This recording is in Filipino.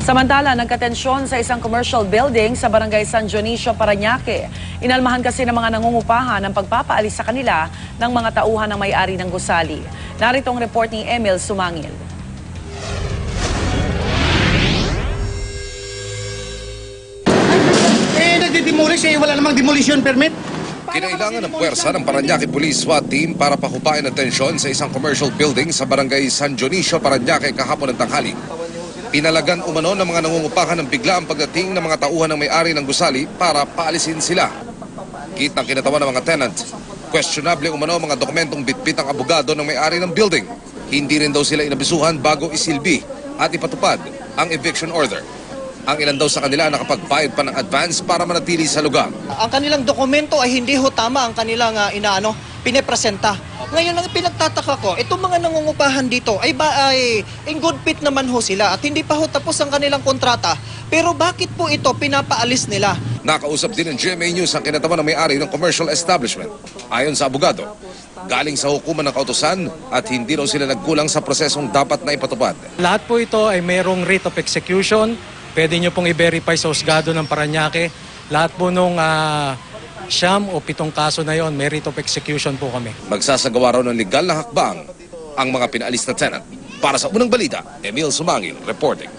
Samantala, nagkatensyon sa isang commercial building sa barangay San Dionisio, Parañaque. Inalmahan kasi ng mga nangungupahan ang pagpapaalis sa kanila ng mga tauhan ng may-ari ng gusali. Narito ang report ni Emil Sumangil. Nagdidemolish wala namang demolition permit. Kinailangan ng puwersa ng Parañaque Police SWAT team para pahupain ang tensyon sa isang commercial building sa barangay San Dionisio, Parañaque kahapon ng tanghali. Pinalagan umano ng mga nangungupahan ng bigla ang pagdating ng mga tauhan ng may-ari ng gusali para paalisin sila. Kitang kinatawan ng mga tenant. Questionable umano ang mga dokumentong bitbit ang abogado ng may-ari ng building. Hindi rin daw sila inabisuhan bago isilbi at ipatupad ang eviction order. Ang ilan daw sa kanila nakapagbayad pa ng advance para manatili sa lugar. Ang kanilang dokumento ay hindi ho tama ang kanilang pinepresenta. Ngayon ang pinagtataka ko, itong mga nangungupahan dito ay in good faith naman ho sila at hindi pa ho tapos ang kanilang kontrata. Pero bakit po ito pinapaalis nila? Nakausap din ng GMA News ang kinatawan ng may-ari ng commercial establishment. Ayon sa abogado, galing sa hukuman ng kautusan at hindi raw sila nagkulang sa prosesong dapat na ipatupad. Lahat po ito ay mayroong rate of execution. Pwede nyo pong i-verify sa husgado ng Parañaque. Lahat po nung 7 o 7 kaso na yon, may rate of execution po kami. Magsasagawa raw ng legal na hakbang ang mga pinaalis na tenant. Para sa unang balita, Emil Sumangil reporting.